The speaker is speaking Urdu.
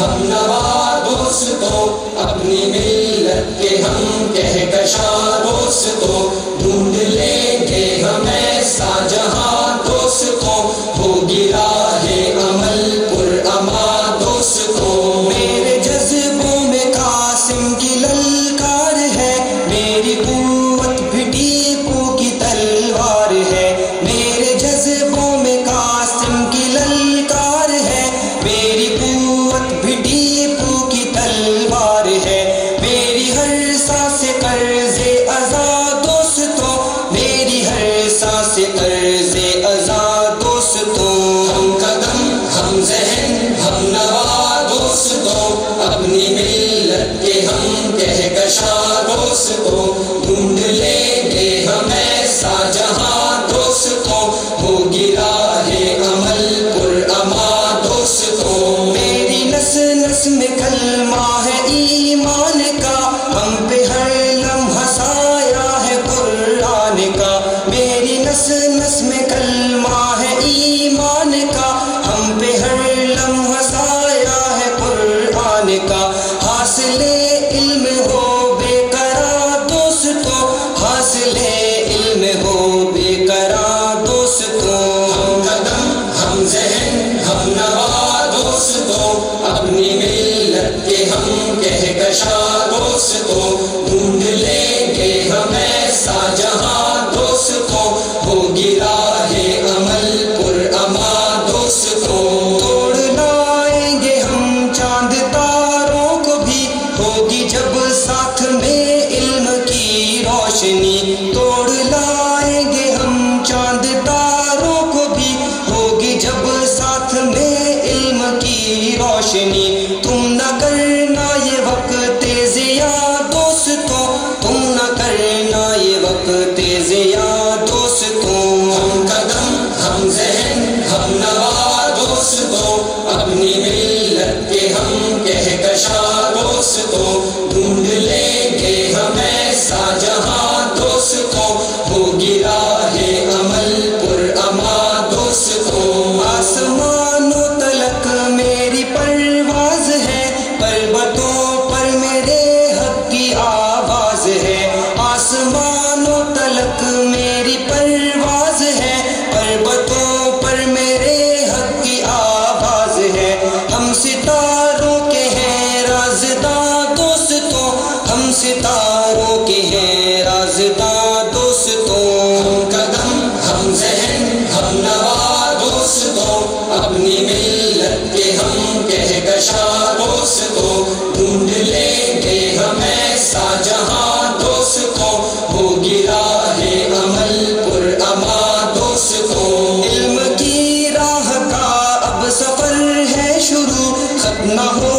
ہم نوا دوستوں، اپنی ملت کے ہم کہکشاں دوستوں، ڈھونڈ لیں گے ہم ایسا جہاں دوستوں، ہوگی راہ عمل پر اما دوستوں۔ میرے جذبوں میں قاسم کی للکار ہے، میری قوت بھی ٹیپو کی تلوار ہے۔ میرے جذبوں میں قاسم کی للکار ہے، میری قوت بھی ٹیپو کی تلوار ہے۔ میری ہر سانس قرض ازاں دوستوں، میری ہر سانس قرض ازاں دوستوں۔ ہم قدم ہم ذہن ہم نوا دوستوں، اپنی ملت کے ہم کہکشاں دوستوں، ڈھونڈ لیں گے ہم ایسا جہاں دوستوں، ہوگی راہ عمل پر اما دوستوں۔ میری نس نس میں کلمہ ہے ایمان کا، ہم پہ ہر لمحہ سایہ ہے قرآن کا۔ میری نس نس میں کلمہ ہے ایمان کا، ہم پہ ہر لمحہ سایہ ہے قرآن کا۔ حاصل علم ہو بے قرار دوستوں، حاصل علم ہو بے قرار دوستوں۔ ہم قدم ہم ذہن ہم نوا دوستوں، اپنی ملت کے ہم کہکشاں دوستوں، ڈھونڈ لیں گے ہم ایسا جہاں دوستوں، ہوگی راہ عمل پر اما دوستوں۔ توڑ لائیں گے ہم چاند تاروں کو بھی، ہوگی جب ساتھ میں علم کی روشنی۔ توڑ لائیں گے ہم چاند تاروں کو بھی، ہوگی جب ساتھ میں علم کی روشنی۔ تم نہ کرنا یہ وقت ضیاء دوستوں، تم نہ کرنا یہ وقت ضیاء دوستوں۔ ہم قدم ہم ذہن ہم نوا دوستوں، اپنی ملت کے ہم کہکشاں دوستوں، ڈھونڈ لیں گے ہم ایسا جہاں دوستوں، ہوگی راہ عمل پر اما دوستوں۔ آسمانوں تلک میری پرواز ہے، پربتوں پر میرے حق کی آواز ہے۔ آسمانوں تلک میری پرواز ہے، پربتوں پر میرے حق کی آواز ہے۔ ہم ستاروں کے ہیں رازداں دوستوں، ہم ستاروں کے ہیں رازداں دوستوں۔ ہم قدم ہم ذہن ہم نوا دوستوں، اپنی ملت کے ہم کہکشاں دوستوں، ڈھونڈ لیں گے ہم ایسا جہاں دوستوں، ہوگی راہ عمل پر اما دوستوں۔ علم کی راہ کا اب سفر ہے شروع، ختم نہ ہو